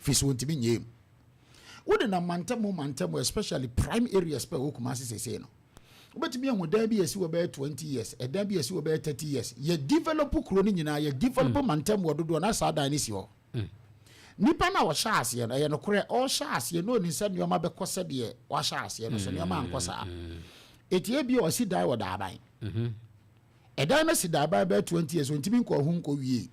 Fish won't be name. Wouldn't a mantamo, especially prime areas per Okumasi say no. But me and there be as you about 20 years, and there be as you about 30 years. Ye develop crony in ye develop mantem what do not sad inisio. Nipa na washas ye na no kure all shas ye no ni said your mother cosa dear washas ye no so your man cosa. It ye be or see die or die. A dime see die by 20 years when Timmy call home go ye.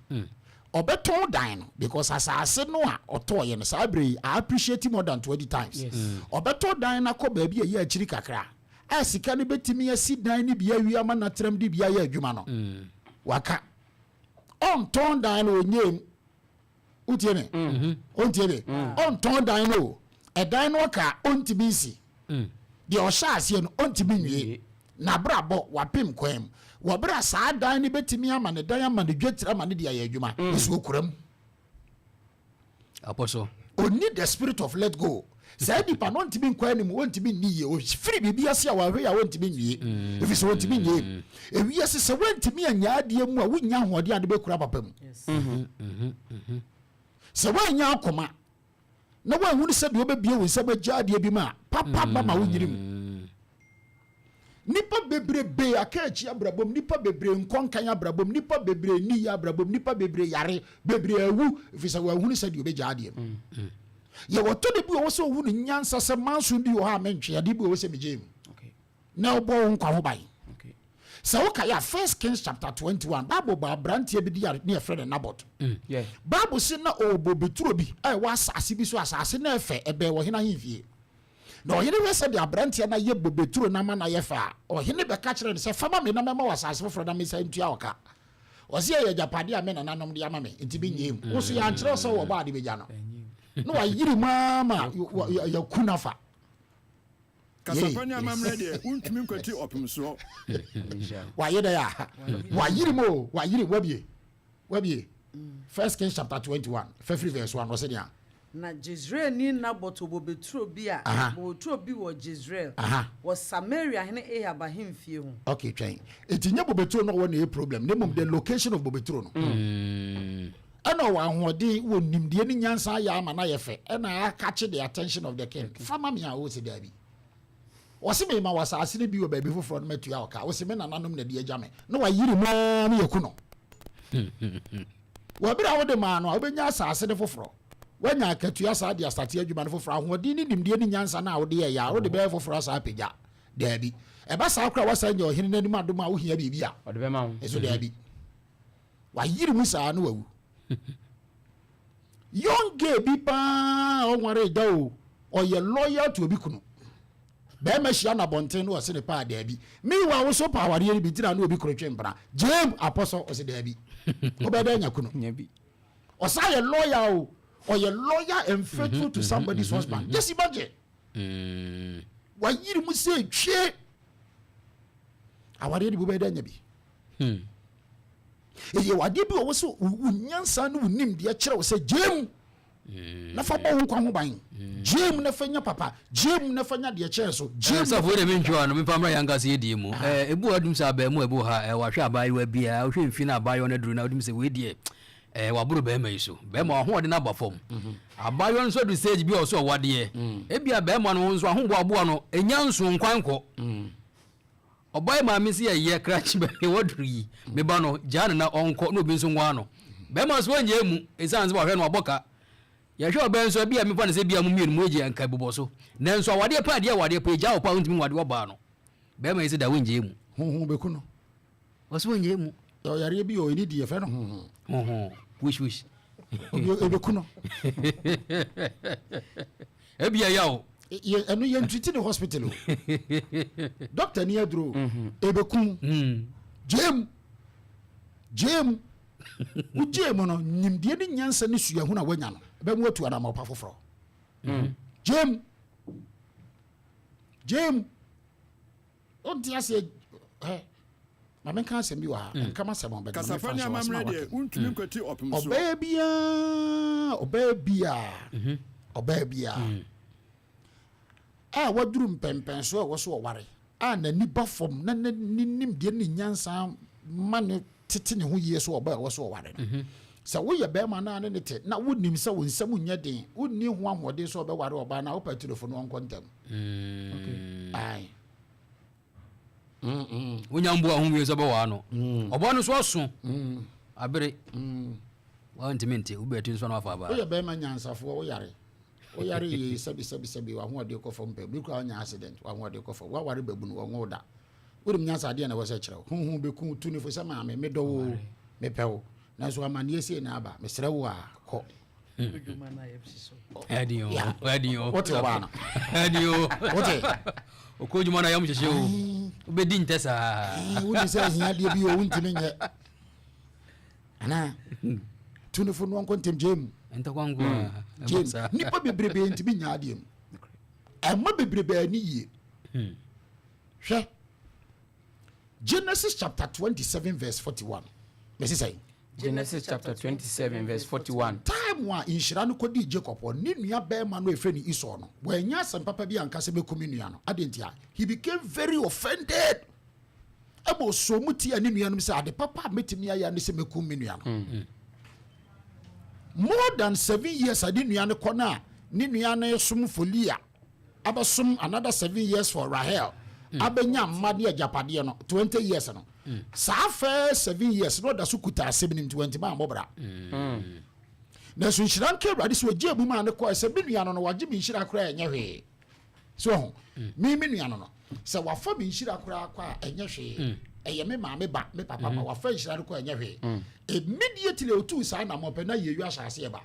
Or better dine because as I said no or toy and sabri, I appreciate him more than 20 times. Or better dine a co baby a year chiricacra. As he can be to me a sit dine be a yaman a trem di be a yumano. Waka on torn dine or name Utiene, Untiene, on torn dino, a dino car on to be see. The Oshasian on to be na brabo wapim kwem wabra saa dan ni betimi ama ne dan ama ne dwetira ma ne dia ya adwuma so kuram apostle oni the spirit of let go say di pa no ntimi nkwa ni mu wontimi niye o free bibia ase a wahwe ya wontimi nwie if so wontimi nwie ewi ase se wontimi anya ade mu a wonya hode ade be kura papa mu se wonya akoma na wanhunu se de obebie wo se bagya ade bi ma papa mama wonyirim nipa bebrebe akachi abrabom nipa bebre nkonkan abrabom nipa bebre ni abrabom nipa bebre yare bebre awu ifisa wa hunu se de obegya ade ye woto de bi wo so hunu nyansa se manso bi wo ha mentwe ade bi wo se megem na obo nkwa ho bai so okay ya 1 Kings chapter 21 Bible ba brantie bi di ne friend Nabot Bible se na obo beturo bi ai wa asase bi so asase na efe ebe wo hena himfie no yene we said the abrantia na ye bobeturo na ma na ye fa o hene be ka kire se fama me na mema wasase foforo na me sa ntua oka o se ye japade a me na nanom de ama me enti bi nyem wo so ya nkire so wo ba de beja no no wa yiri mama ya kunafa kasafanya mamre de untumi nkwati Opemsuo wa yede ya wa yiri mo wa yiri wabie 1 Kings chapter 21 verse 1 no se dia na Jezreel ni na botobo beturo bi a boturo bi wo Jezreel wo Samaria hene Ahab ahemfie ho okay twen etinya bobeturo no wo na problem ne mum the location of bobeturo no ana wa hode wo nimdie ni nyansa ya ama na yefe ana catch the attention of the king fama me a wo se da bi wo se me ma wasase ne bi wo ba bi foforo no metua oka wo se me nananom na de agya me no wa yiri mo me yakuno wo bira wo de ma no obenya asase de foforo wanya katua sa dia start adwuma no foforo ahodi ni nimdie ni nyansa na wo de ya wo de be foforo sa apagya da bi e ba sa akra wasa nya ohene nanim adoma wo hia bibia o de be ma wo eso da bi wa yiri mu sa no wawu young gay bi pa o nware da o ye loyal to obi kunu be ma hia na bonten no o se ne pa da bi mi wa wo so pa ware bi tira no obi krotwe mpra jem apostle o se da bi o be da nya kunu nya bi o sa ye loyal or you're loyal and faithful to somebody's husband. Just imagine. Why you must say, "Che." I want you to be better. If you are deep, also, Nyansa no name the child say, "Jim." Na fa bo nkwa ho ban. Jim na fanya papa. Jim na fanya de chair so. Jim so for the menjo no me pamra yanga se die mu. Ebu adum sa ba mu ebu ha wa hwe abai wa bia, hwe mfi na abai na duru na odum se we die. Waburu be ma iso be ma ho de na ba fom abayo nso du stage bi o so wade e bia be ma no nso ahombo abo no enya nso nkwanko oboy ma mi se ye crash be waduru yi me ba no jana na onko no bi nso nwa no be ma so nya emu esanze ba hwe no oboka ye hwe obe nso bia mi pa ne se bia mu mienu mu eje anka boboso na nso wade pa de wade pa eja opa ntimi wade oba no be ma ise da wenje emu ho be kuno o so wenje emu o yare bi o ni die fe no wish ebe kuno ebia yawo enu ye ntwiti the hospital doctor ni adro ebe kun jem u jem no nimdie ni nyansa ni sua hu na wanya no be mu atu ana ma pa foforo jem on dia se Mama kan se bi wa nka ma se mo be kasafanya mamre de untumi nkwati Opemsuo obebia waduru mpempen so wo so ware na ni ba fom na nim de ni nyansa ma ne tete ne ho yie so wo so ware So we ya be man na ne te na wonim se wo nsam nya den wonni ho amode so be ware oba na wo patulofo no nkontem okay ai wonya mbo ahom wie so be wa no obo no so so abere wa ntimente wo betu so no afa ba wo ya be man nyansafo wo yare ye sabi wa ho de ko fo mpe bi kwa nya accident wa ho de ko fo wa ware babu no wo da worim nyansa ade na wo se kire ho be ku tu ni fo se ma me do wo me pewo na so amane ese na aba me sere wo a ko Edio what you want Edio what okojuma na yam hyehye o obedi ntesa wo se ahia de bi o wuntimi nye ana tunifo no nkontem jem entakwangu nipa bebrebe ntimi nya ade mu amma bebrebe ani yie hwe Genesis chapter 27 verse 41 me say Genesis chapter 27 verse 41. Time wa inshira no kodi Jacob ni nua be ma no efe ni Esau no wanya asem papa bi anka se bekumi nua no adentia he became very offended ebo so muti ani nua no se ade papa metimi aya ne se mekumi nua no more than 7 years ade nua no kona ni nua no sum folia abasum another 7 years for Rahel abenya mmade ajapade no 20 years no sa first 7 years no da so kuta 720 ma mbobra na so nshira nke brade so gie bu ma ne ko se binua no waje bi nshira kora enye hwe so mi nua no se wafa bi nshira kora kwa enye hwe eye me ma me ba me papa ma wafa nshira ko enye hwe immediately otu sa na mo pe na yeyu asase ba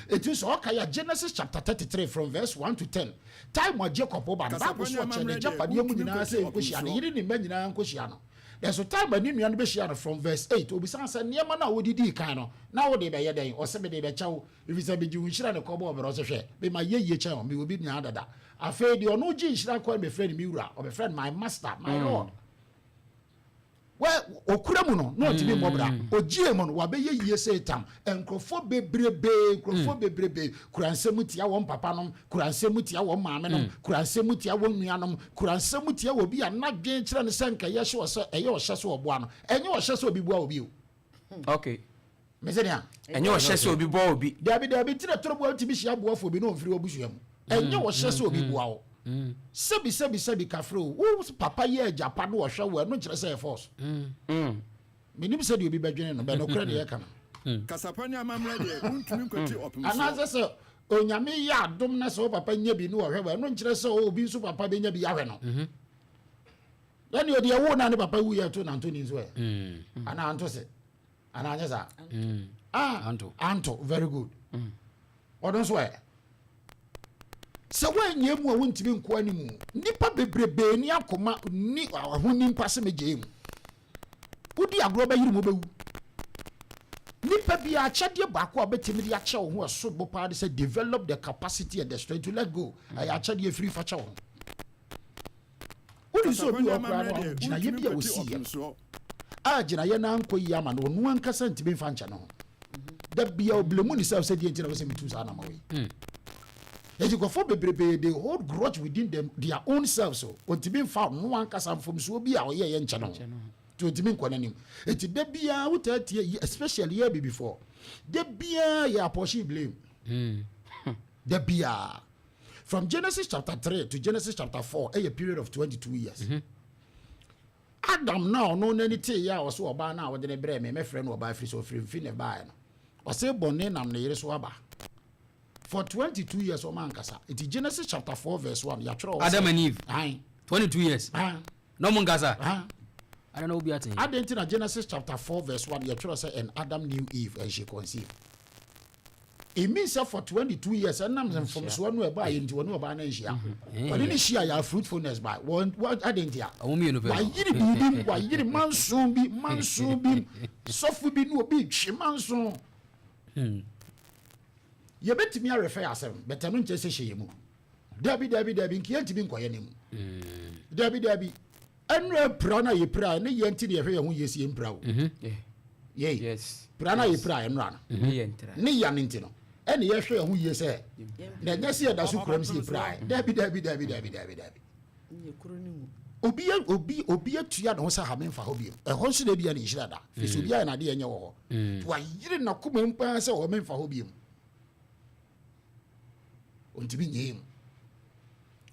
etu so okay Genesis chapter 33 from verse 1 to 10 time wa Jacob ba na ba so chene japade mu nyina se nkohia no yiri ni ma nyina nkohia no there's a time when you be share from verse 8 obi san say niam na wo didi kan no na wo de be ye den o se be de be chawo if say be ji unshira ne ko bo be ro se hwe be ma ye chan me obi nya dada afa de ono ji nshira ko be friend mi wura o be friend my master my lord well okura mu no no ti be mobra ogie mu no wa be ye say tam enkrofo bebrebe kuransem tia wo papa no kuransem tia wo maame no kuransem tia wo nuanom kuransem tia wo bi anadwen kire ne senka ye hye wo se eye wo hye so oboa no enye wo hye so obi bua obi o okay mesenia enye wo hye so obi bua obi dabi tire torobo ti bi hye aboafo bi no mfiri obusuam enye wo hye so obi bua o sebi kafro wo papa ye Japan wo hwe wo no kire say force menim se de obi badwene no be no kure de ye kana kasapani amamre de untumi nkwati Opemsuo ana se onyame ya adom na se papa nya bi no wo hwe wo no kire se obi nso papa be nya bi ya hwe no yani odi ye wo na ne papa wu ye to na Antoni nso e ana anto se ana anya sa anto very good odon so e se wanye mu a wontimi nko animu nipa bebrebe ni akoma ni ahoni mpa se meje mu wodi agro ba yiri mu bewu nipa bi a chade ba ko obetimi di ache wo ho eso bo pa de say develop the capacity and the strength to let go ay chade free fa cha wo wodi so bi okra no gina ye bi a wosi ye a gina ye na nko yi ama no no anka santimi fa ncha no da bia oblemu ni say di entina wo se mitu sa na ma we as you go for bebrebe they hold grudge within them their own selves so ontimi fa no wan kasa mfomso bi a oye ye nche no to ontimi nkwonanim eti da bia wutatie especially here before da bia ya portion blame da bia from Genesis chapter 3 to Genesis chapter 4 a period of 22 years Adam now no anything ya o so oba na wo de ne bre me friend oba free so free ne ba no o se bonne nam ne yere so aba for 22 years o man kasa it is Genesis chapter 4 verse 1 ya tro Adam and Eve 22 years no mun kasa I don't know be atin Adentina Genesis chapter 4 verse 1 ya tro say and Adam knew Eve and she conceived. It means that for 22 years and nam from so no e ba ye nti wonu oba na nhia but ni shia ya fruitfulness by what Adentia why yiri manso bi sofu bi no obi twi manso ye betimi arefa yasem betanu nche se hyeyemu dabi nkiya ntimi nkoye nemu dabi enra prana ye pra ne ye nti ne hwe ye ho yesi ye mpra wo yes prana ye pra enra no ne ya ne nti no ene ye hwe ye ho yesi na nya se da so kuram se pra dabi nye kuro ni mu obi atua no sa ha memfa ho biem ɛhɔ nso na bia ne nhira da fi obi na de enye wo hɔ wa yire na koma mpa sɛ wo memfa ho biem ontimi nyem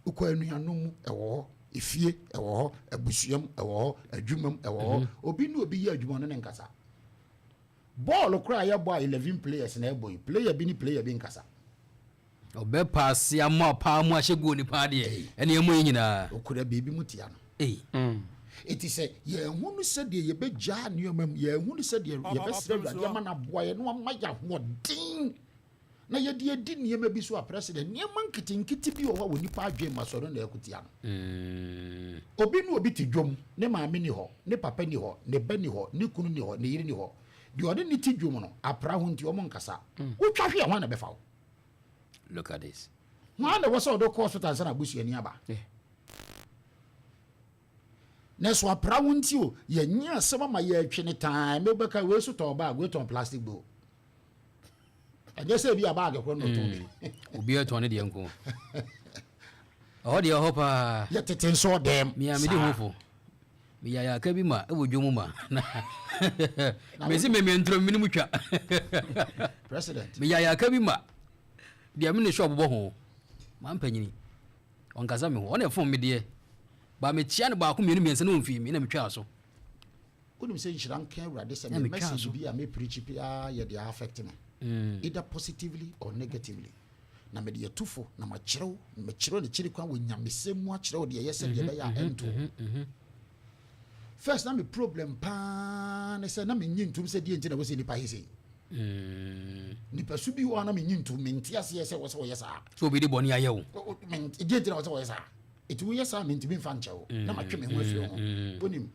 ukɔ anuanom ɛwɔ hɔ efie ɛwɔ hɔ abusuam ɛwɔ hɔ adwumam ɛwɔ hɔ obi no obi yɛ adwuma no ne nkasa ball kra ya boy 11 players na boy player bi ni player bi nkasa obe pass ya mo pa mo ahye go ni pa de ene emo nyina okura bibi mutia no it is ye hunu se de ye begya neomam ye hunu se de ye besre awade ama na boye no ma ya hodin na ye de di niema bi so a president niema nkitinkiti bi o wa nipa adwen masoro na ekutia no obi no obi ti dwom ne maame ni ho ne papa ni ho ne ba ni ho ne kunu ni ho ne yiri ni ho de ode ni ti dwom no apra ho nti o mo nkasa wo twa hwe ho na befa wo. Look at this. Man, there was all the course with us and a bush in Yaba. Next, what proud you, ye near some of my year chinny time, maybe I will to talk about wait on plastic bowl. I just say be a bag of one or two. Be a 20 uncle. Oh, dear hopper, yet it is so damn. Me, I'm hopeful. Me, I can be my Ujumuma. Messi may mean through Minimucha. President. Me, I can be my. Dia me shop bo ho man panyini on kasa me ho on e phone me de ba me tia ne ba ko me nse no mfi me na me twa so onim say nhiran kan awrade say me message bi a me preach pia ye dey affect me either positively or negatively na me de tufo na ma kyerɛw ne kyiri kwan wo nyamesemu a kyerɛw de yese de be ya ento first na me problem pa ne say na me nyintum say de nti na wo say nipa hisi nipa su bi wo na me nyintum me ntia se yese wo say wo yesa so bi de boni aye wo me de nti na wo say wo yesa etu wo yesa me ntimi mfa nkyɛw na ma twe me ho afiri ho bonim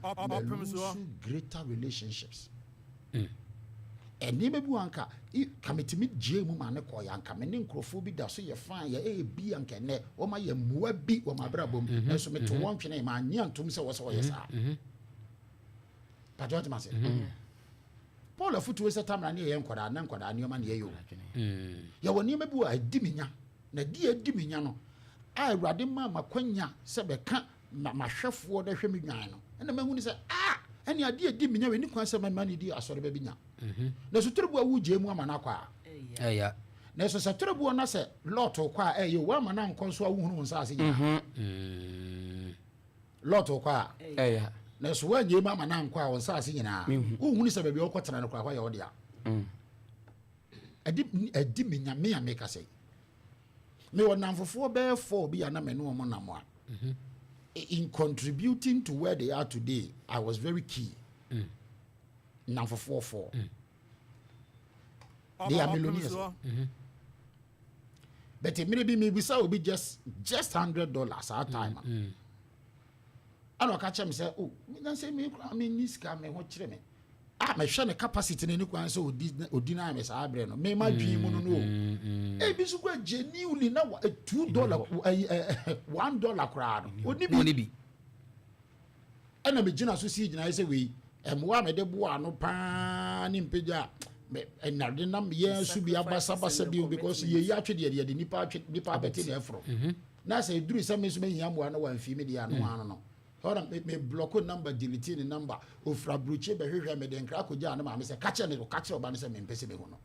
greater relationships eni be bi wanka kametimi gye mu ma ne ko yanka me ne nkrofo bi da so ye fan ye bi yanka ne wo ma ye muwa bi wo ma brabom na so me to won twene ma nya ntum se wo say wo yesa patriot ma se Paul afutu se tamra ne ye nkwada na nkwada ne ma ne ye yo ye woni ma bi wa adi minya na di adi minya no a awrade ma makwanya se be ka ma hwefo de hwe me nwan no na ma hunu se ene adi minya we ni kwan se ma ne di asore ba binya na so turbu awu je mu ama na kwa ya na so se turbu na se lot kwa ye wa ma na nkonso awu hunu nsa ase nya lot kwa ya na so wa nye ma na nkwa won sa ase nyina wo hunu se ba bi okotena no kwa ya odia adi minya me ya make say me won namfofo be for bi ya na me no mo namoa in contributing to where they are today I was very key namfofo for they are millionaires but maybe say will be just $100 at time I don't catch him say, oh, me say me niska me ho kire me. Me hwe ne capacity ne kwan so odina me sa abre no. Me ma dwin mu no. E bi so kwa genuinely na $2 $1 kra no. Oni bi. Ana me gina so si gina say we emwa me de boa no pa ni mpegya me enade na me ye su bi abasa bi because ye ya atwe de nipa beti na efro. Na say duru say me so me hia moa no wan fi me de ano ano no. Ora me block number delete ni number ofra bruche be hwehwe me de nkra koja na ma me se kache ne kache oba ne se me mpese me ho no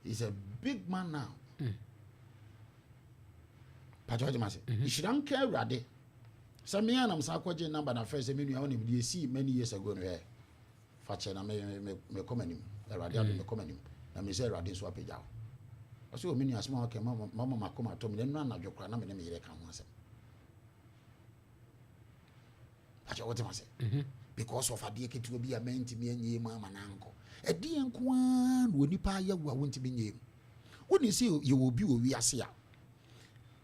he's a big man now pajoje ma se ishiran ka awrade se me anam sa koje number na first me nua onim de see many years ago no he fa che na me komanim awrade ado me komanim na me se awrade so apegya aso me nua asma okay mama makoma to me no na dwokra na me me yere ka ho asem what am I say? Because of a dear kid to be a man to me and ye mamma and uncle. A dear one when you pay your won't be name. When you see you will be we are see.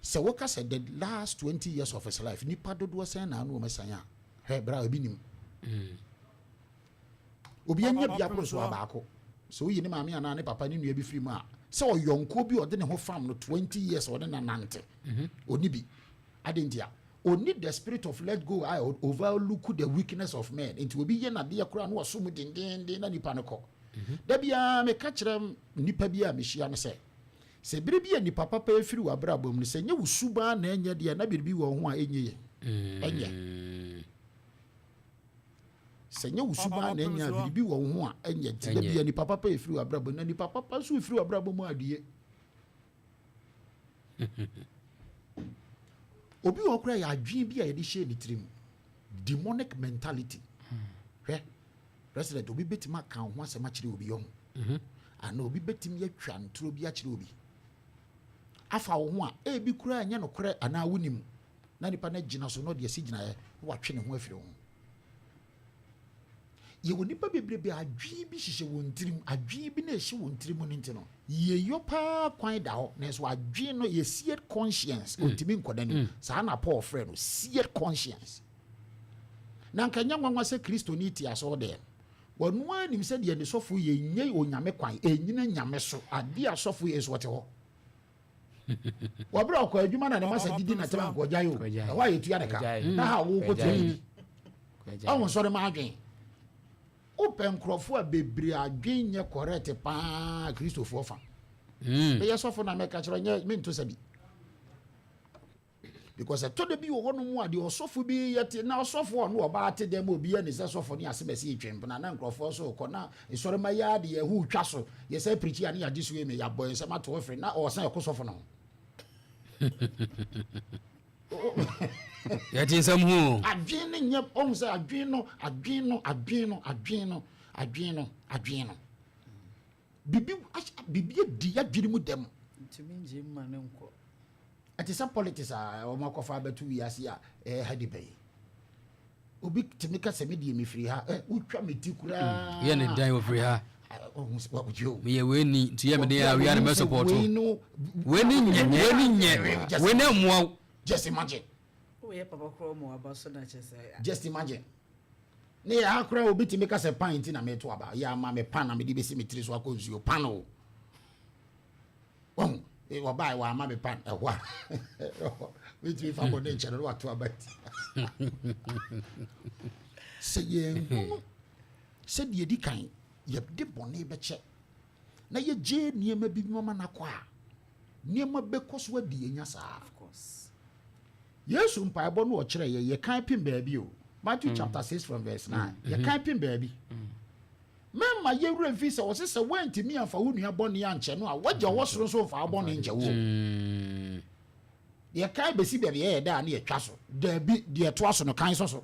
So Walker said the last 20 years of his life, Nipa do was an annual messiah. Her brow binim. Obianya Biapo so abako. So you know, mammy and Anna Papa knew be free ma. So young Kobe or didn't have farm 20 years or than an ante. Onibi. I didn't ya. Only the spirit of let go I overlook the weakness of men. It will be yen a dear crown was so much in the nipanoko. Debia me catch them nipa bia me shia me say. se bere bi ani papa pa efiri wa brabom ne se nye wusuba na enye de na biribi wo ho a enye ye enye se nye wusuba na enye biribi wo ho a enye ti bi ani papa pa efiri wa brabom na ni papa pa so efiri wa brabom adie obi wo kura ya adwen bi a ye de hye ni tirim demonic mentality president obi betima kan ho asema kire obi yo ana obi betim ya twa ntro bi a kire obi afa wo ho a ebi kura anya no kore ana wonim na nipa na gina so no de si gina ye wa twe ne ho afiri ho ye wo nipa bebrebe adwi bi hihye wo ntirim adwi bi na ehye wo ntirim no ntino ye yopa kwan da ho na so adwi no ye seared conscience ontimi nkodani sa na Paul friend no seared conscience na nkanya nwanwa se Kristo ni ti aso de wonu anim se de ne sofo ye nye onyame kwan enyina nyame so ade asofo ye so wote ho wabra ko adwuma na ne masa didi na tema ko jayo wa ye tuya neka na ha wo ko tuya awon so de ma adwen Opemkrofo a bebre adwen nye correct pa Kristofo fa be ye sofo na meka kiro nye me nto sabi because to de bi wo hono mu ade osofo bi yete na osofo no oba ate dem obi ya ne se sofo ne asebesi etwemp na nkrofo so ko na isore ma ya de ye hu twa so ye se preachi ani ade so eme ya boy se ma to ofre na o san ekosofo no yati samhu adwen ne nye on se adwen no bibi di ya dwiri mu dem ntimi nje ma ne nko ati sa politics a o makofa betu wiase a hadi bay obi timika se me die me free ha utwa meti kura ye ne dan ofri ha me ye we ni to ye me dey we are me support we ni nye we na muo just imagine ye papa kro mo abaso na chese just imagine ne ya kura obi timika se pint na me to aba ya ma me pan na me di besi me tiri so akonsuo pan o wa bai wa ma be pan ehwa we tiri fa body nche no wa to abati se ye di kan ye de bone be che na ye je niema bi mama na kwa niema be koso adi enya sa of course Yesu mpaebo no o kire ye kan pin baabi o Matthew chapter 6 from verse 9 ye kan pin baabi Mema ye wura fi se wo se wantimi afa wo nua bone ya nche no a wagya wo soro so fa bone nche wo ye kai besi bebe ye da na ye twa so da bi de to aso no kan so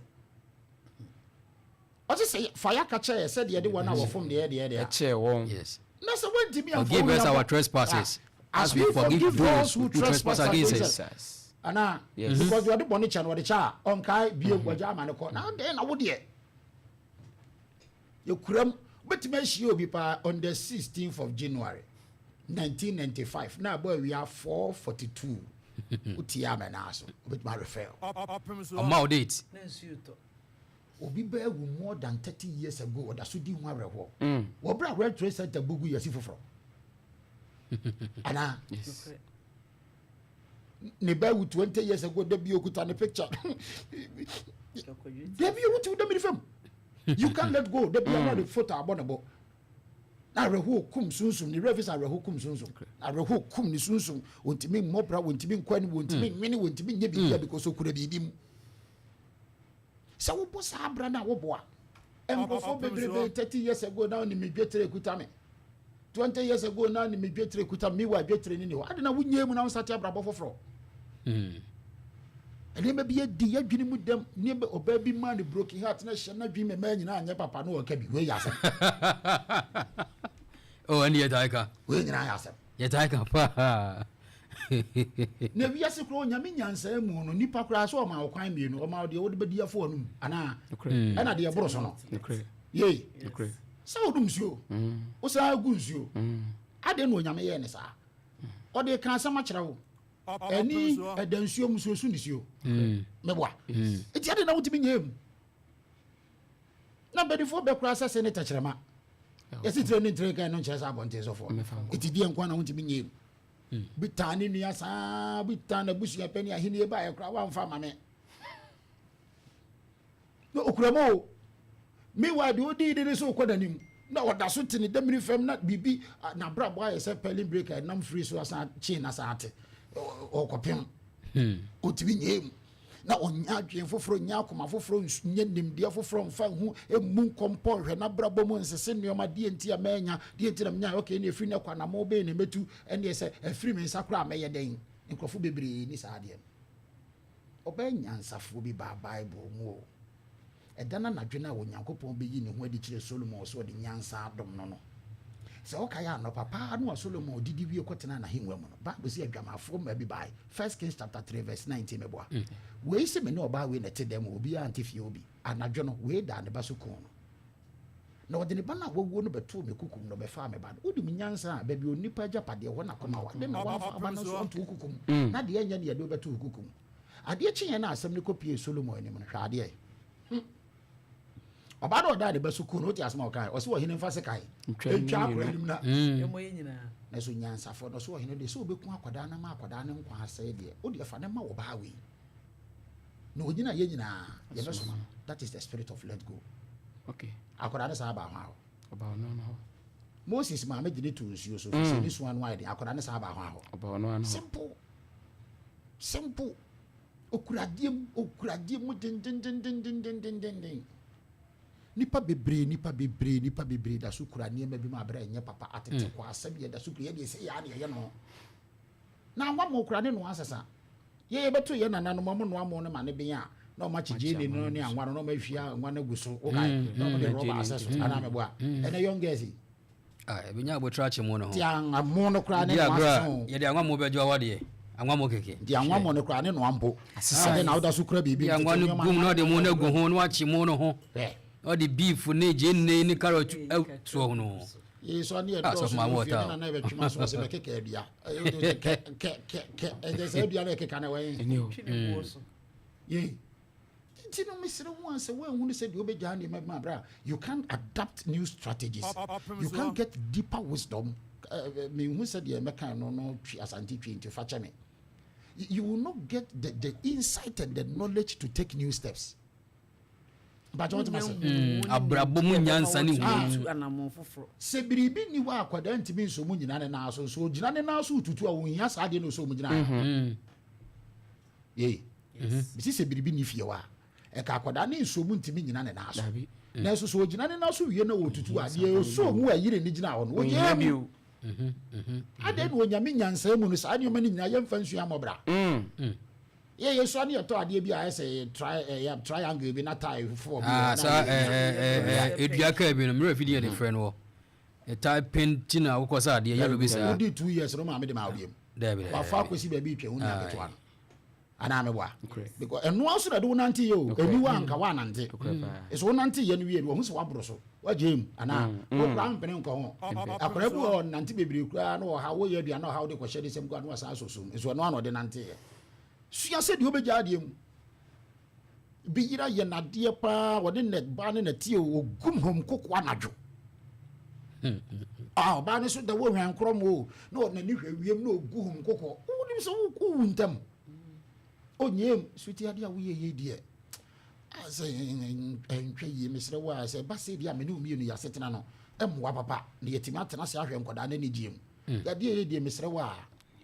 o se fa ya ka che se de wona wo fom de che won yes na se wantimi afa forgive us our trespasses as we forgive those who trespass against us ana because you are the bone che no de cha on kai bi egwaja amane ko na de na wo de ye kuram but me shi obi pa on the 16th of January 1995 na boy we are 442 utia me na so but my refer amount date na nsuto obi ba wu more than 30 years ago oda so di hu areho wo bra red trace center bugu yesi foforo ana yes ne ba wu 20 years ago da bi okuta ne picture da bi wutu da mi fam you can't let go the blood the photo abonabo na reho kum sunsun ni revis reho kum sunsun na reho kum ni sunsun ontimi mobra ontimi nkwani ontimi nwini ontimi nye bibia because okura bidim sa wo bo sa abra na wo bo a engofo bebrebe 30 years ago now ni medwetre kuta me 20 years ago now ni medwetre kuta me wa dwetre ni ho ade na wunye mu na wo sate abra bo foforo ene me bi edi ya dwini mu dem ne be oba bi man the broken heart na hye na dwi me ma nyina anya papa no ka bi we yasem oh and yet aika we nyina yasem yet aika pa na wi ase kro nyame nyansa mu no nipa kra so ma okwan mienu o ma de wo de bedi afo anum ana ana de yeboro so no ye sa odum suo o sa agu nsuo ade no nyame ye ne sa o de kan sama kire wo eni edansuo musuosu nisio meboa eti ade na wutimi nyem na bedifo be kura sase ne takyerema yesi training train kan no nkyesa abonte so fo eti die nkwa na wutimi nyem bitani nua sa bitana busu ya pani ahini e ba e kura wa mfa mame no okuramo mi wa de odi de so kodanim na wada so tini demiri fam na bibi na bra boy say pelling breaker nam free so asa chain asa ate o kopem otibi nyem na onya adwen foforo nya akoma foforo nya nimdia foforo mfa hu emu kompo hwe na bra bomu nsese nneoma die enti amanya die enti na nya okay na efiri na kwa na mo be na metu ene say efiri me nsakura ameye den nkrofo bebre ni sa ade oba nyansafo bi ba bible mu o edana na dwena wo nyankopon be yi ne ho adi kire Solomon so de nyansa adom no se o kaya no papa no Solomon odidi wie kwotena na henwa mu no bible say adwamafo ma bi bai 1 Kings chapter 3 verse 19 meboa we se me no oba we na tedem obi antifie obi anadwo no we da ne baso kon no na ode ne bana wowo no beto me kukum no be fa me ba odi mu nyansa ba bi onipa japade ho na koma wa de na wa fa ba no so onto kukum na de anya ne ye do beto kukum ade kyenye na asem ne kopie Solomon ni mu hwa ade Obado da de basu kuno ti asma okai o se wo hene mfase kai etwa akwalim na emoye nyina na so nyansa fo no so wo hene de so obeku akwada na ma akwada ne nkwa ase de o de fa ne ma wo ba we no ogina ye nyina ye beso ma that is the spirit of let go. Okay, Akwada ne sa ba ho about no. Moses ma me gine to nsuo so se ni so anu ayi de akwada ne sa ba ho About no. simple okuradie mu den nipa bebre da so kura niema bi ma bra enye papa atete kwa asem ye da so kura ye de se ya ne ye no na wa mo kura ne no asesa ye beto ye nana no mo no amo ne ma ne ben a na o ma chije ne no ne anwa no ma hwia anwa na guso o kai no mo de roba aseso ana me boa ene youngers ebenya abotra che mo no ho ti amo no kura ne no asesa ye de anwa mo bejo awade anwa mo keke ti anwa mo no kura ne no ambo asesa na o da so kura bibi anwa no gum no de mo na gu ho no achi mo no ho all the beef ne jenne ni carrot so no so ne do so na na be twuma so se be keke adua ke e se adua na keke na we ye ti no misere ho anse we hu ne se de obegya ne ma bra you can adapt new strategies you can get deeper wisdom me hu se de me kan no twi asanti twi into fache me you will not get the insight and the knowledge to take new steps. But what must abrabo mu nyansa ni hu anamon foforo se biribi ni wa akwada ntimi nso mu nyina ne na so gyina ne na so ututu a won hia sa de no so mu gyina ye bisi se biribi ni fie wa e ka akwada ne nso mu ntimi nyina ne na so na so gyina ne na so wie na otutu a de so mu ayire ni gyina ho no ye bi ade no nyame nyansa mu no sa de ma ni nyina ye mfa nsu amobra ye so ani to ade bi a say triangle bi na tie for sa edua ka bi no mre fidi de friend wo e tie painting na wo sa ade yellow bi sa odi 2 years no ma me de ma odiem wa fa kwesi ba bi twa hu na beto ano ana me boa because eno aso na de wonante ye o eni wa anka wa nante so wonante ye no wie wo hu se wa bro so wa jem ana wo kra mpene nko ho akora bu o nante bebre kura na wo ha wo ye dua na ha wo de ko hye de sem gwa na sa so so no ano de nante ye suya se de obegya de mu bi yira ye nade pa wo de net ba ne na tie ogum hom kokko anadwo ba ne so da wo hwan krom wo na na ni hwawiem na ogu hom kokko wo nim so wo ntam onyem suti ade a wo ye die ase entwe ye mesre wa ase ba se dia me ne umi no ya setena no emwa papa ne yetima atena se ahwe nkoda na ne diem ya die mesre wa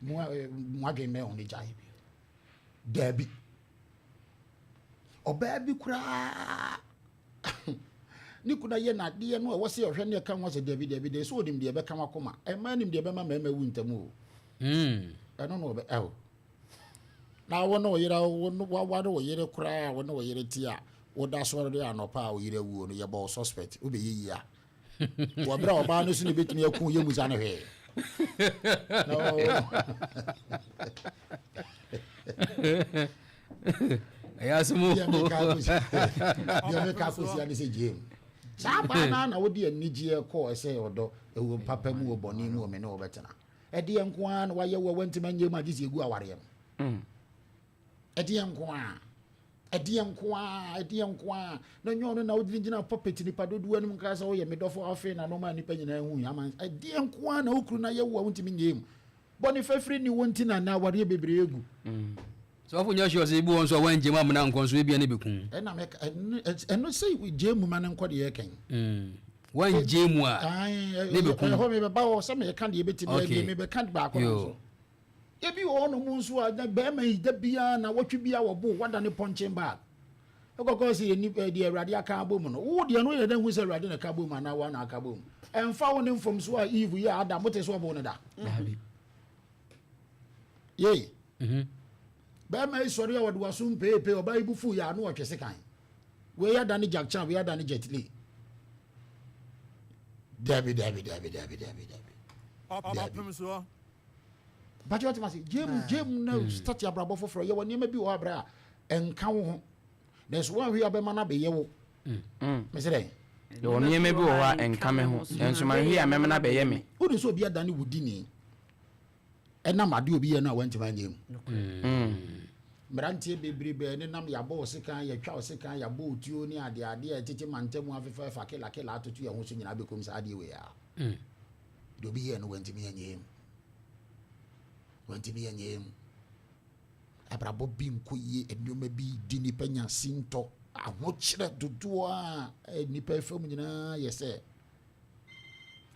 mo adwen me on ne jai Debbie obabi kura ni kuna ye na de no wo se ohwe ne ka ho se Debbie de so odim de be ka makoma e ma nim de be ma ma wu ntamu eno no be na wo no yira wo no wa do yire kura wo no yire tia wo da so de anopa wo yire wu no ye bo suspect wo be yi ya wo bra oba no so ne betimi akun ye muza ne hwe no ayasumu ya me ka kusi ani se jem sa ba na wo de anigye ko ese odo ewo papa mu wo boni mu o me ne wo betena e de enko an wa ye wo wantima nye ma gisi egu aware e de enko a na nyo no na wo dingina puppet ni padodu anim nka sa wo ye medofo afi na no ma ni pa nyina hu ya man e de enko a na okru na ye wo wantimi nyem boni fafri ni wonti na na aware bebre egu so afu nya sure say ibu won so wan jema amna nkon so ebia ne bekun eno say we jemu man nko de ye ken One Jamua. Ho me ba wo se me kan de betimi me be kan ba ko so. E bi wo no mu nso a be ma yi da bia na wotwe bia wo bo wada ne punching bag. Okoko se ni de Awurade aka abom no. Wo de no ye da hu se Awurade na ka abom ana wa na aka abom. Emfa wo ne mfom so a Eve ya ada mote so bo no da. Ye. Ba ma isori a wode wasum pepe oba ibufu ya no otwese kan. We ya da ne Jack Chan, we ya da ne Jet Li. David. Opemsuo. But you must say, Jim, no, start your brabo for you when you may be wabra and count. There's one we have a man be you. Mr. The one you may be and come home, and so my here, Mamma be me. Who is so be a Danny Woodini? And now I do be and I went to my name. Branty baby, and then your boss, your child, your boat, you near the idea, teaching man, tell one for a killer to you, and who becomes idea we are. Do be and went to me a name. Went to be a name. Abrabo bim kuye, and you may be Dini Pena Sinto. I watch that to do a nipper from yes, sir.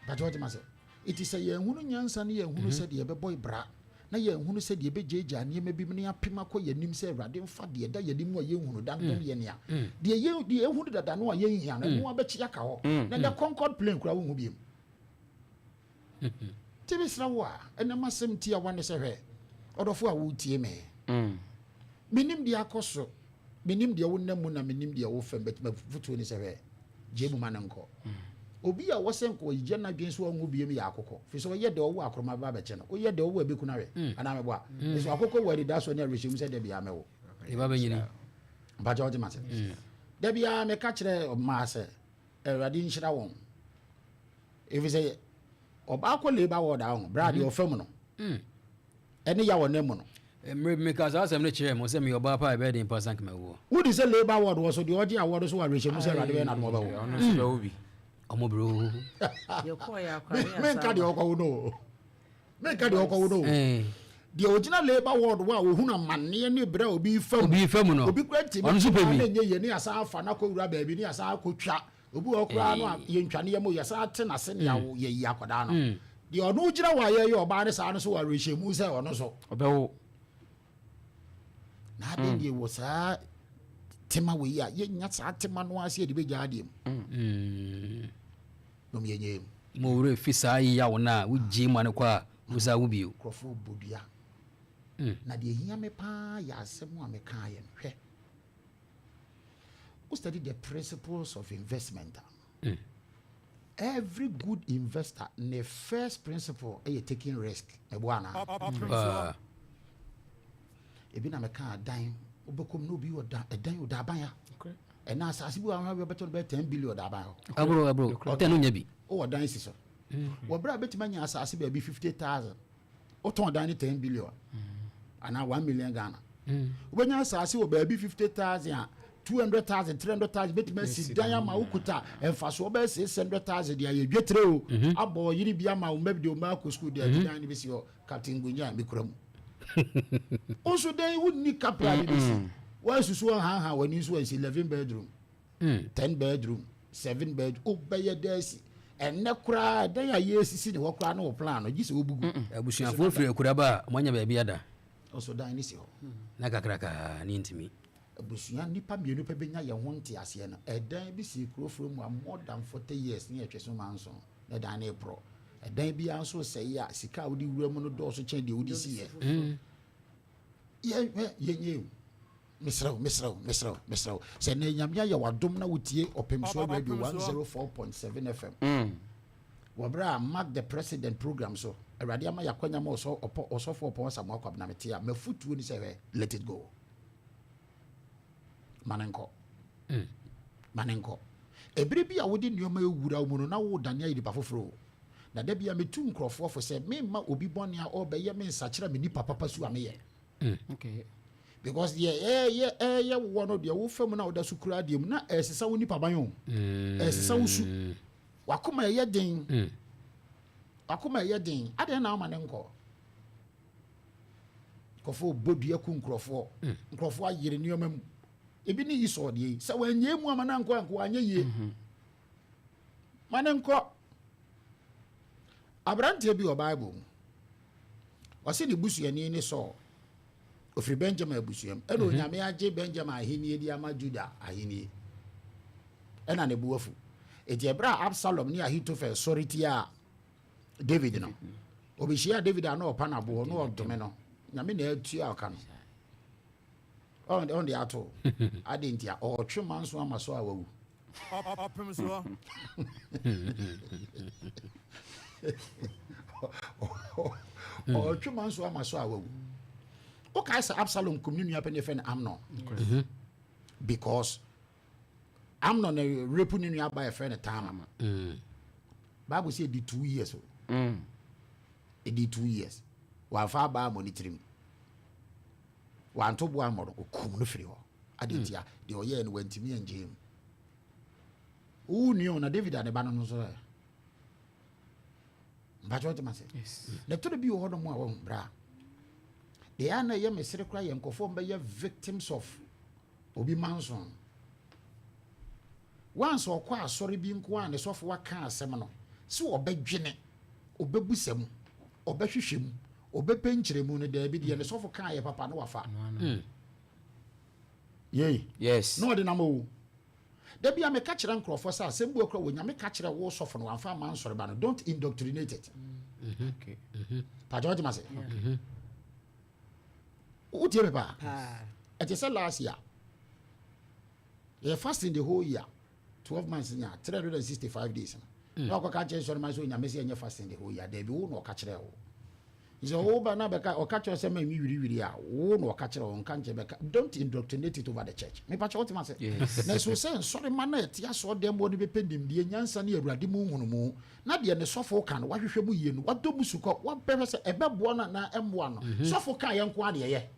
But what must say? It is a young woman, son, who said, ye boy bra. Na ye hunu said ye be jeja ne me bi me apima ko ye nim se Awurade mfa de da ye nim ye hunu dan dan ye ne a de ye hunu dada no ye hia na no abechi aka ho na the Concord plane kura wo hu biem tibi sra wo a ena masem ti a wane se hwe odofo a wo tie me minim de akoso minim de wo namu na minim de wo fem bet futu ni se hwe jebu mananko obi a wosen ko yije na dwen so wo biem ya akokɔ fi so ye de wo akroma ba be che no wo ye de wo abeku na we ana me bo a so akokɔ wari da so na rehim se de bia me wo e ba benyini ba jawo de mate de bia me ka kire ma se Awurade nhyira won e fi se oba ko le ba wo da ho bra de ofam no ene ya wo na mu no me ka sa asem ne kire mo se me oba pa be de imposan ka me wo wo di se labor award wo so de oje award so wa rehim se Awurade be na mo ba wo ono so be obi omo bro ye ko ya kwa ya men ka de okwo no men ka de okwo no the original labor award wa wo huna manne ne bra obi fam no obi kwa ti ono so pe na nye ye ne asa afa na ko wura ba bi ne asa akotwa obi okra no ye ntwane ye mo ye sa ate na se ne awo ye yi akoda no the ono gira wa ye oba ne sa no so wa rehemu se ono so obewo na de ye wo sa tema we ya ye nya sa tema no ase de be gya de no me nye mo wure fisa ya wona wo ji mane kwa musa wo bio krofo bodua na de hia me pa ya asem a me ka ye hwe who study the principles of investment every good investor the first principle is taking risk e bwana e bi na me ka dan obekom no bi oda edan oda ban ya and now asasi bu ahwa beto be 10 billion da ban ho abro ten no nya bi o dan si so wo bra betima nya asasi be 50,000 o ton dan 10 billion ana 1 million Ghana wo nya asasi wo be 50,000 200,000 300,000 betima si dan ya ma ukuta enfaso wo be 600,000 dia ye dwetre o abo yiri bia ma wo mabdi o ma ko school dia dan ni bi si o captain gunya bi kram also then you wouldn't need capital why susu ha wani so 11 bedroom 10 bedroom 7 bedroom obeye desi enne kura dan ya yesisi ne wokura na plan no gise obugu abusuafo firi akura ba mwanya ba bia da also dan ni si ho na kakraka ni ntimi abusua nipa mienu pe benya ye ho nte ase na edan bi si kuroforo mu more than 40 years ne etweso manso na dan na pro edan bi anso sei ya sika wodi wura mu no do so chen de wodi si ye Misra. Se ne nyamya ya wadom na wotie Opemsuo Radio 104.7 FM. Wabra mark the president program so. Awurade ama yakwanya ma so for Oppong Asamoah kwabna metia. Mafutuo ni se let it go. Manenko. Ebere bi a wodi nneoma ewura mu no na wo dane ayi dipa foforo. Na da bia metu nkrofo fo se me ma obi bone a obeye me nsakira me nipa papa su ameye. Okay. Because one of the wo fam na oda sukura de mu na esesa woni paban yo esesa wusu wakoma ye den ade na amane nko kofo bodua ku nkrofo ayire ni omam ebi ni iso de se wanye mu amana nko anye ye manenko abrante bi o Bible wase ne busuani ne so ofri Benjamin abusuam ena onyame age Benjamin ahenie di ama Juda ahenie ena ne buafu ejebra Absalom ni Ahitofel soriti a David no obihia David ana opana bo no odome no nyame na atu aka no on the ato adentia o twema nso amaso awawu Opemsuo o twema nso amaso awawu o kai say Absalom community happen if an Amnon because Amnon rape ni nua ba e friend time Bible say di 2 years it did 2 years wa fa ba monitoring wa nto bo amoro ko kum no firi ho adentia de oye no wantimi angem union na David ane ba no so mbajo te mase le to bi ho no mo a wo bra de ana ye mesere kra ye nkofo mba ye victims of obi manson once okwa asori bi nko ane sofo waka asem no si obedwene obebusam obehwehwem obepenkyeremu ne da bi de ne sofo kan ye papa no wafa ye yes no de namo da bia me ka kire nkrofo sa sembu okra wo nyame ka kire wo sofo no amfa man sori ba no don't indoctrinate it okay pa George mase utie me pa it is last year you fasting the whole year 12 months nya 365 days no ko ka kire sori ma so nyame se nya fasting the whole year da bi wo no ka kire wo is all ba na beka o ka kire se ma mi wiri a wo no ka kire wo nka nche beka don't indoctrinate it over the church me pa che what mase na so say sorry man na tia so dem bo ni be pendim de nyansa na awurade mu hunu mu na de ne sofo ka no wahwehwe mu ye no wadobu suko wa pebe se ebebo na emboa no sofo ka ye nko ade ye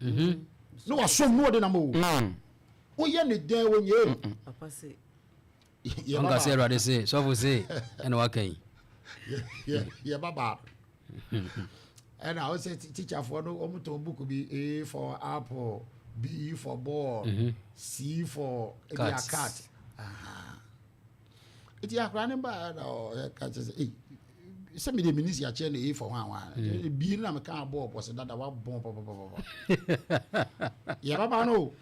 no wasom no de na mo o ye ne den wo nye papa say Anga say awurade say sofo say ena wakan ye baba and I was a teacher for no omuto book be A for apple, B for ball, C for cat. It ya running by or catches some of the ministry are chaining A for one. B na me can ball was that one bomb. Yeah, Baba no.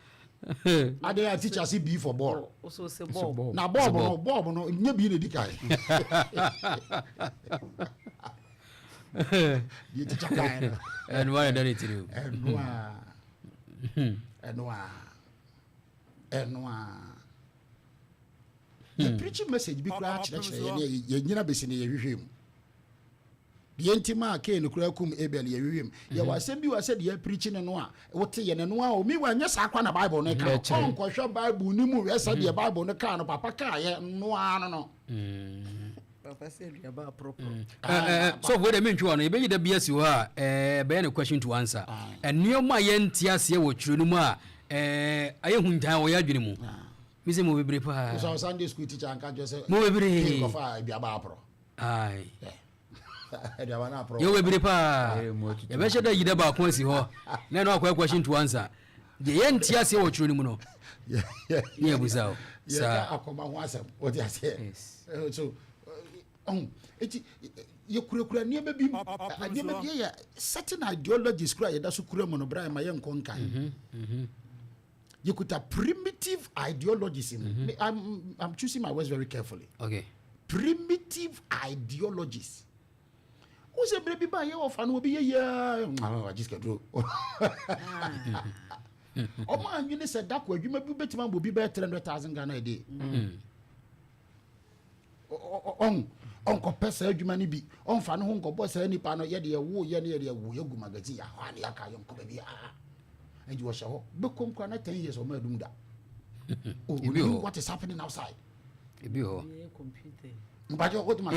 I dare teacher see B for ball. Also say ball. Now Bob no, you be the guy. You teach a guy and why done it to you and the preaching message be crack ye nyina besine ye hwehwem de entima ake no kura kum Abel ye hwehwem ye wasem bi wase de preaching no a wote ye no a o mi wa nya sa kwa na Bible no ka on ko hwe Bible ni mu we sa de Bible no ka no papa ka ye no ano no papa say you about proper so we dey mentwa no e be da bia si ho a be any question to answer and nioma ye ntia se wo twiro no mu a aye huntan wo ya dwene mu mi se mo bebre pa so Sunday school teacher anka jo say mo bebre ko fa bia ba apro ai e dia wana apro yo bebre pa e be she da yida ba ko si ho na no akwa question to answer de ye ntia se wo twiro no mu no ye buzao sa akoma ho asem what you say so you kura ne be bi ne be ya certain ideologies kura ya da so kura mo no bra ma ye nkonkan you could have primitive ideologies in I'm choosing my words very carefully. Okay. Primitive ideologies. Who say baby ba ye of an obi ye I just get through. O man you said that way you may be better man will be better 300,000 Ghana a day. Onko pesa adwuma ni bi onfa no ho nko boss ani pa no ye de wo ye ne ye de wo ye gu magazine ya ha ne aka yonko ba bi and you was ho be kom kwa na 10 years o ma dum da what is happening outside ebi ho computer mbajo what ma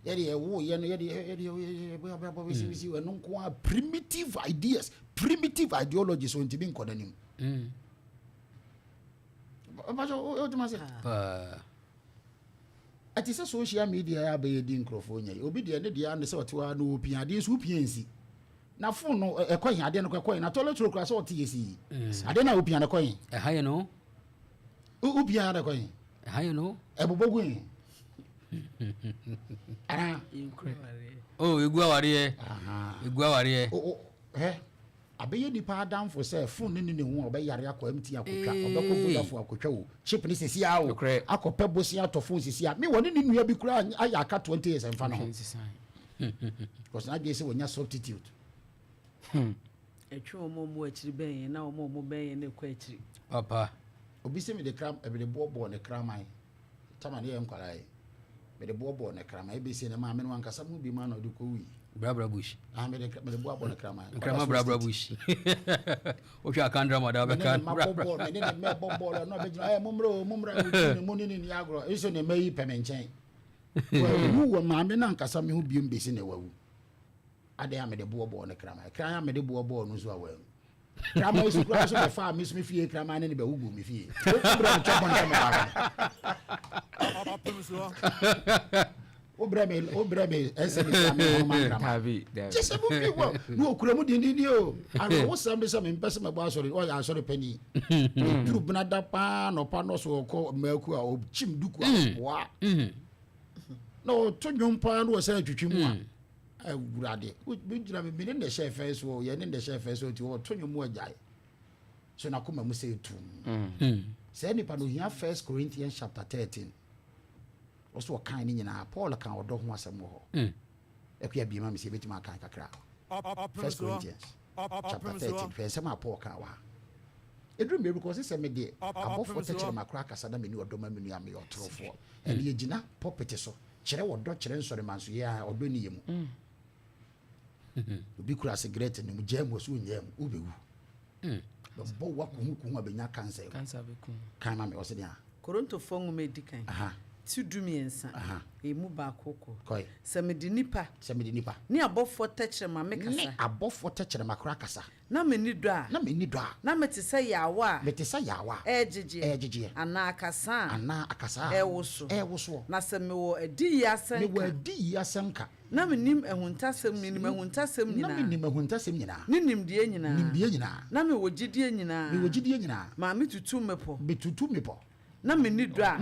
ye de wo ye ne ye de bo si we no nko primitive ideas primitive ideologies on tibi nko danim mbajo what ma say ati se social media ya be di nkrofo nya obi de ne dia ne se otewa no opia de so opia nsi na phone no ekwan ade no kwakwan na toilet roll kra se ote yesi ade na opia na kwan haye no opia na kwan haye no ebobogun Oh, igwa wariye. Igwa wariye. Oh, abeye nipa adam for say phone ni ho obeyare akọ MT akotwa obekọ Vodafone akotwa o chip ni sisi a o akọpẹ bosi ato phone sisi a me woni ni nua bi kura aya aka 20 years emfa no because na dey say wonya substitute etwe omo akiri ben na omo ben na ekọ akiri papa obi se me de kram e be de bobo ne kraman tama ne yem kwara e me de bobo ne kraman e be se ne ma me no ankasa mu bi ma na de ko wi Brabra bush. Me de bobo ne kraman Brabra bush. O sha kan drama da be kan. Me ne bobo no be jina mumro muni ni agro iso ne mayi pemenchen wo wo ma me na ankasa me hu bi mbesi ne wawu ade ya me de bobo ne kraman kran me de bobo no so awu kraman iso kra so be fa me so me fie kraman ne be wugu me fie o kubra chapon ka me Obreme SMS me man Tabi. Just a movie wo no kura mu dindindi o and wo sam de sam impese me gba sorry o ya sorry pani tru bnada pa no pa no so ko maku a o chim duku a wa no to dwom pa no se atwitwi mu a awurade bi gira me ne de chef first wo ye ne de chef first wo ti wo to dwom mu ajai so na koma mu se tum say ni pa no hia 1 Corinthians chapter 13 also kan ni nyina Paul kan odo ho asem ho ekua bi ma me se betima kan kakra 1 Corinthians chapter 13 verse ma Paul kan wa edru me because se me de abofo techere makra kasa da me ni odo ma me nu ame otrofo e de gina popete so kire wodo kire nsore manso ya odo ni yemu obi kura cigarette ni mu jam so nyam ubewu bo wa ko hu abenya cancer be ku kan ma me ose dia Koronto fongu medikan ti dumiensa emu ba koko semedi nipa ni abofo techere ma me kasa ni abofo techere makra kasa na me ni do a na me te say yawa ejije ana akasa ewoso na se me wo adi yasenka na me nim ehuntasem nyina ni nimdie nyina na me wogidie nyina ma me tutu mepo na me ni do a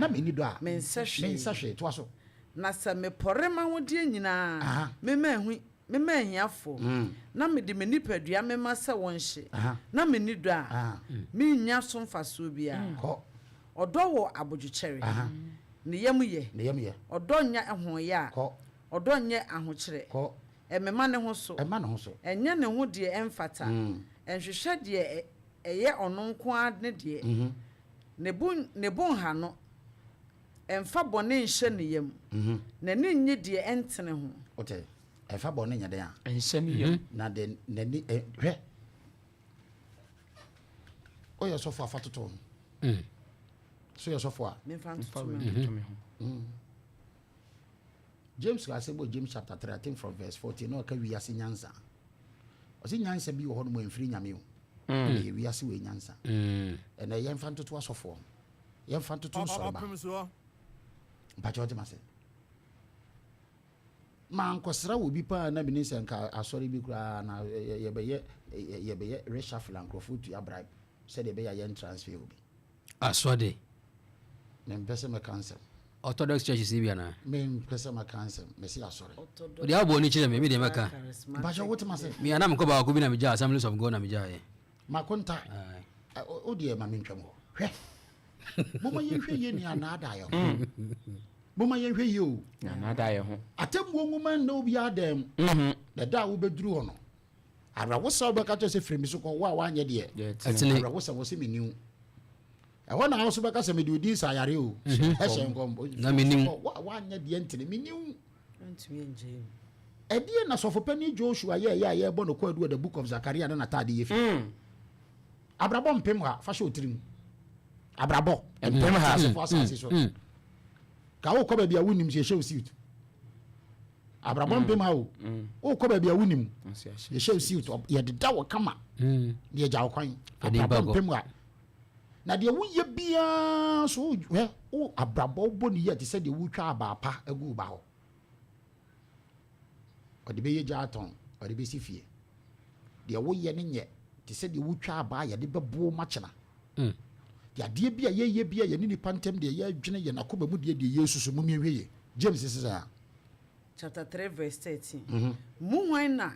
me nsahwe to aso na se me porema hodie nyina me mahiafo na me de me nipadua me ma se wonhye na me ni do a me nya so mfaso bia odo wo abodwechere ne yam ye odo nya ehoye a odo nya ahokere emema ne ho so enye ne ho de emfata enhwehwe de eye ononko ade de ne bon ha no emfa bone nhye ne yam na ne nye de entene ho okay efa bone nya de a nhye ne yam na de nani hwe oyo so fa fatoto so yo so fa me fa James Gasebo James chapter 13 from verse 14 no ka wi ase nyansa o se nyansa bi wo ho no mo enfiri nyame o wi ase we nyansa na yem fa ntoto asofo yem fa ntoto so ba mpacho ma se man kwasra wo bi pa na binisa nka asori bi kura na ye be reshuffle ankrofo tu abribe said be ya transfer obi asode me mpese me cancel Orthodox church is here na me mpese me cancel me si asori o de abo ni chire me de meka mpacho wo ma se me ana mko ba ko bi na me ja Assemblies of God na me ja ye makonta o de ma mentwam ho hwe moma yenhwe ye ni anada ye moma yenhwe ye o anada ye ho atemwo nguma na obi adam da wo beduru ho no ara wo sa obeka to se fremi so ko wa anye de ara wo sa wo se meniu e ho na wo so beka se me de odi sa yare o e hye ngombo na meniu wa anye de ntene meniu ntumi enje edie na sofopani Joshua ye bo no kwadu the book of Zachariah na tade ye fi abrabo mpem ha fa sho tirim abrabo mpem ha so fa sanse so ka wo ko ba bia wunim se hye suit abrabo mpem ha wo ko ba bia wunim ye hye suit ye de da wo kama ye ja kwan abrabo mpem ha na de wo ye bia so wo abrabo boni ye te se de wo twa abapa agu ba ho odi be ye jaton odi be sifie de wo ye ne nye te se de wo twa aba ye de bebo machena ya de bia ye bia ye ni pantem de ye adwene ye nakoba mu de yesu so mu miehwe ye James is chapter 3 verse 13. Mu wan na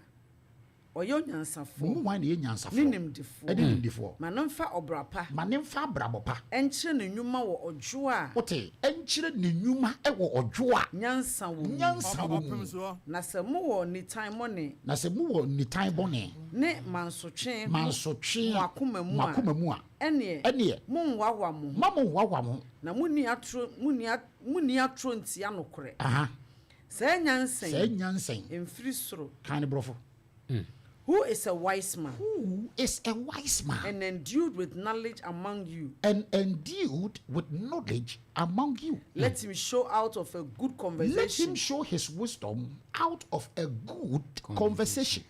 oyo nyansafo. Mu wan na nyansafo. Ninimdifo. Manamfa obrapa. Manamfa abrabopa. Enchire ne nnwuma wo odwo a. Ote, enchire ne nnwuma wo odwo a. Nyansa wo. Na se mu wo ni time money. Na se mu wo ni time bone. Ne mansotwe. Makoma mu a. Ene. Munwawa mo. Mamunwawa mo. Na muni atro ntia nokore. Aha. Say nyansen. Emfiri soro. Kan brofo. Who is a wise man? Who is a wise man? And endued with knowledge among you. And endued with knowledge among you. Let him show out of a good conversation. Let him show his wisdom out of a good conversation.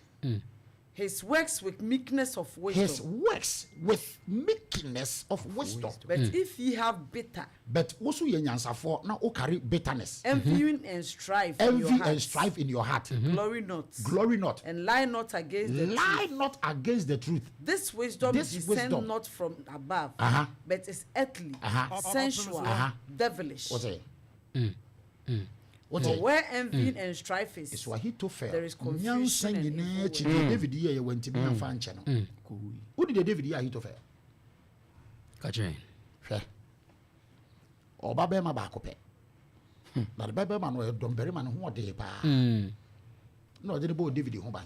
His works with meekness of wisdom. His works with meekness of wisdom. But if ye have bitter. But also ye nyansafo na o carry bitterness. Envying and strife in your heart. Glory not. Glory not. And lie not against the truth. Lie not against the truth. This wisdom descends not from above. But is earthly, sensual, devilish. What's it? For where envy and strife is, there is confusion and evil. David here went to be a fan channel. Who did David here hit of her? Catching. Or Babema Bacope. But the Babema man were Don Berryman who are day pa. No, didn't both David home by.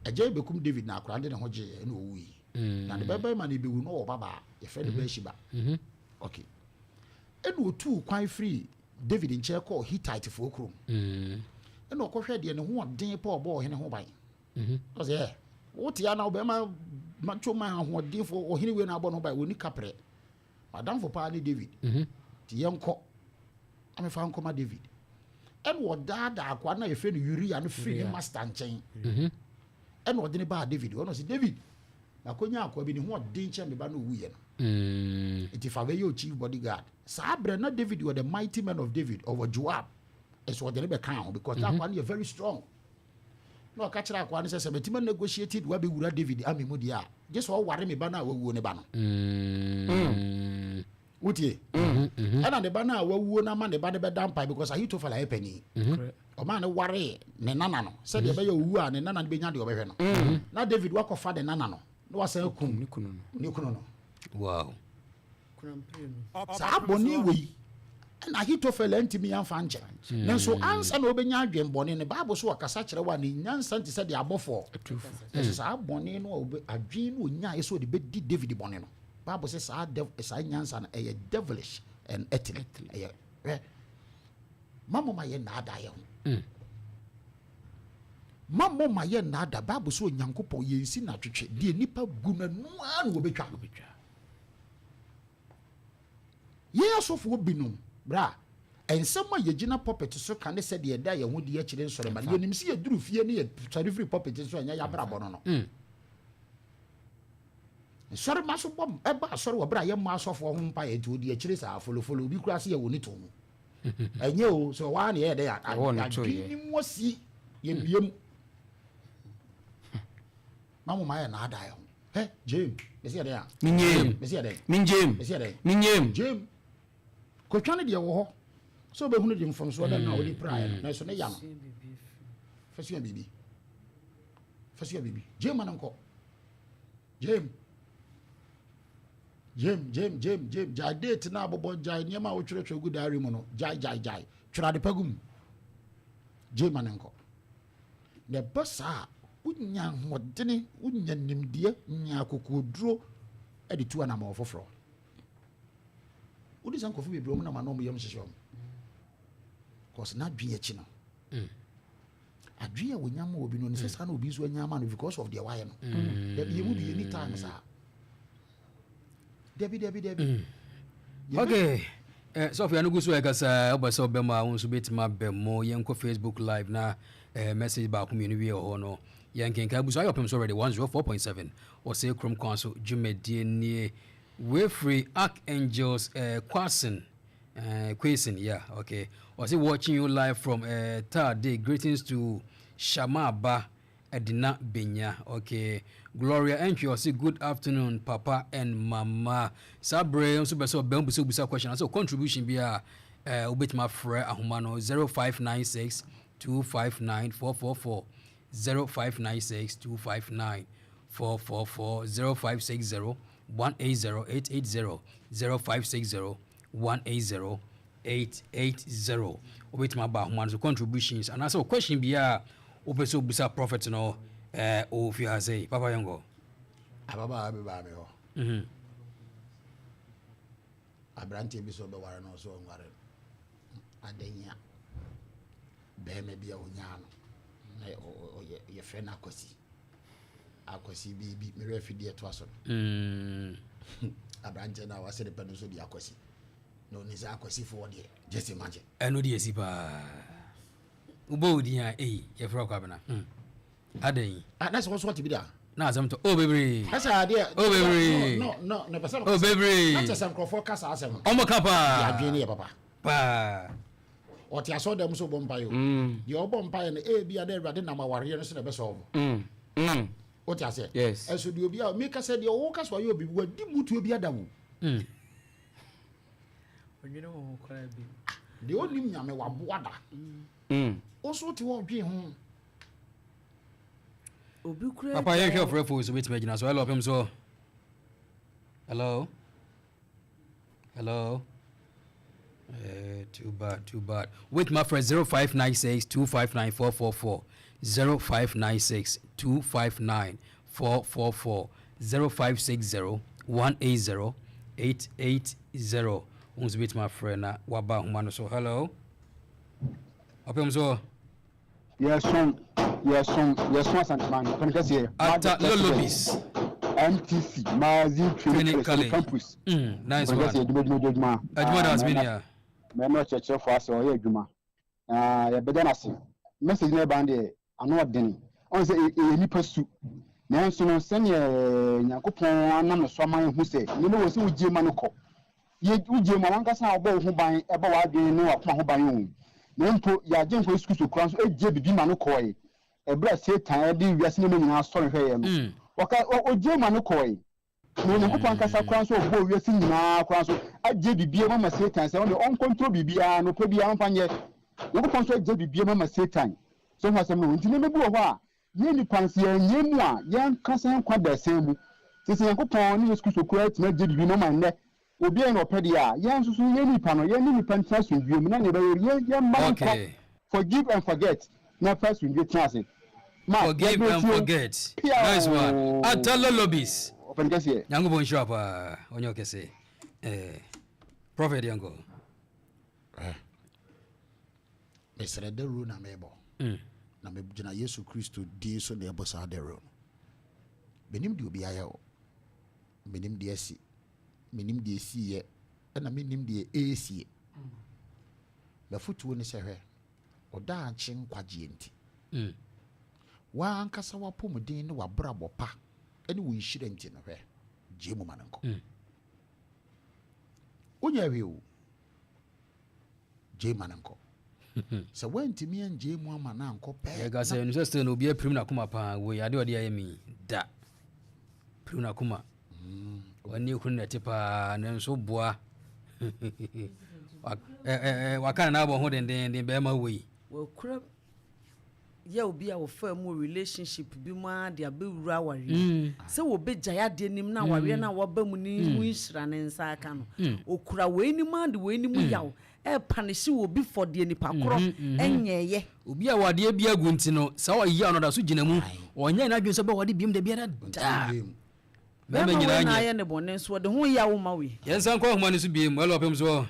A jay become David now, crowded and Hoje and we. And the Babema be no Baba, a friend of Beshiba. Okay. And we two quite free. David in chair call Hittite for Oseikrom. And no question and who want day poor boy in a home by. Was there? What ya now Bema Macho man who did for or anywhere now born by Winnie Capre. Madame for Party David. The young cock. I'm a found comma David. And what dad Aquana a friend Yuri and free master and chain. And what didn't buy David? One was David. Nakonya ko bi ni ho danger me ba no wuye no. It if your chief bodyguard. Sabre na David were the mighty men of David over Joab. It's what they be count because that one is very strong. No catch that one says betima negotiated we be wura David ami mu dia. Just all worry me ba na we ne ba no. Utie. And the ba na we na man the ba be dampa because I to fala penny. O man worry ne nana no. Said the be you wu a ne nana be nya de obehwe no. Na David wakofa de nana no. No was a kum ni kuno. Wow. Sa boni we na Ahitofel antimi amfa nche. Nanso ansa na obenya adwen boni ne Bible so akasa kire wa ne nyansa nti se de abofo. Eso sa boni no adwen no nya eso de be di David boni no. Bible says sa nyansa na e devilish and ethnic. Mama ma ye na ada ye ho. Mama ma ye na ada Bible so Nyankopon ye nsi na twetwe de nipa gu na no an wo betwa. Ye asofo binum bra ensema ye gina puppet so kan se de da ye ho de ye kire nsore ma ye nim se ye duru fie ne ye sorry free puppet so anya ya bra bono no. Sorry ma so bom e ba sorry wo bra ye ma asofo ho mpa ye tu de ye kire sa follow bi kura se ye woni to mu. Enye o so wa ne ye de ya adini mo si ye biem. Mamu ma ye na ada ye. Hey James, besi ya de ya. Minjem. James. Ko twane de wo ho. So be hunu de mfomso da na odi prayer na so ne ya no. Fasia bibi. James mananko. James. Jai date na bobo jai niema wo twere good diary mu no. Jai. Twra de pagum. James mananko. Ne bossa unya hodene unya nimdie nya kokoduro edi tu ana ma ofofro udi san kofu bebro mu na ma no mo yam hyehyom cause na dwe echi no adwe a wonya ma obi no ne sesa na obi so anya ma no because of the why no there be mu bi any time sa debi okay so if you no go so ekasa obaso bema won so betima bemo yenko Facebook live na message ba community ho no yankenka buso Opemsuo already 104.7 Oseikrom Kwanso Jumedie nie we free archangels Kwasin yeah okay was watching you live from Tade. Greetings to Shamaba Edina Benya. Okay, Gloria Entry or say good afternoon Papa and Mama Sabre so beso question so contribution be Ubitma Fre Ahumano 0596 259 444 0596 259 444 0560 180 880 0560 180 880. Ubitma Bahumano contributions and also question be Opeso Busa Prophet no if you have say Papa Yango. Ababa ho. Abrante bi so be ware no so ngare. Adenya. Be me bia onya no. Na ye fe na akosi bi me refi de to aso. Abrante na wase de penu so di akosi. No ni za akosi for de. Just imagine. Eno di esi pa. Ubo di ya ye fro kwa bana. Aden. That's what be there. Na asem to baby. That's idea. Baby. No, person. Baby. That's some crofo kasa asem. Omo kapa. Ya dwene ye papa. Pa. Oti aso dem so bompa yo. Ye obompa ye na bia da awade na maware no se na be solve. Oti ase. Yes. Eso di obi a make say de wo kasa yo obi wadi mutu obi adawo. Onye no kora bi. De onim nyame waboada. Oso ti wo dwe ho. Papa, you're here for a fool, so wait a minute. So, hello, Opemsuo. Hello. Too bad. Wait, my friend, 0596 259 444. 0596 259 444. 0560 180 880. Who's with my friend? Waba Humano. So, hello. Opemsuo. Yes, Santaman. At Lolobis. MTC, Mazi Training Campus. Nice one. Ajuma has been here. Memo church for us or Yajuma. Bedanasi. Message never band. I'm not Denny. On the any pursuit. Nancy, send ye Yakupon, and someone who say, you know, so Jimanuko. Yet, Ujimanankasa about who buy about no account by you. Nempo ya jenko school to Kwanso bibi ma no koy e bra Satan di wiase ne nyina so hwe no waka oje ma no koy no ne kopan kasa Kwanso ogbo wiase nyina Kwanso aje bibi ma Satan say on control bibi a no pa bia on fanye ne kopan so aje bibi ma Satan so ha sem no ntine mebu ho a ye ni panse anyemu a yan kasa kwa da semu sisi yan kopan ni school to kura tima aje bibi no ma nne obi en opedia yan susu ye nipa no ye nipa ntra so dwem na ne be ye man forgive and forget na first we get chance forgive and forget nice one atalo lobis open guess here yango bon shop onyo kese prophet yango mesere de ru na mebo na mebugina Yesu Kristo di so na ebosa de ru benim di obi ayo benim di asi minim die siye na minim die esie ba futuo ni sehwe oda anche nkwaje enti wa ankasa wa pomuden ne wa brabo pa ene wo nhire enti no hwe jemu mananko onya hwe o jemu mananko so wenti mi an jemu amananko pe ya ga say no still no bi aprim na kuma pa wo ya de ode ayemi da prim na kuma wani kunna tipa nan so boa wakana na bo ho den be ma wei wo kura ya obi a wo fa mu relationship bi ma de abewura ware se wo be jaya de nim na ware na wo ba mu ni mu nhira ne nsa aka no okura we ni ma de we ni mu yawo e panishi wo bi for de nipa koro enyeye obi a wade bi agunti no sa wo yi anoda so gina mu onya na dwen so ba wade biem de bia da Mema nyina anya ne bonne so de ho ya wo ma we yensan ko homa ne so biem wala Opemsuo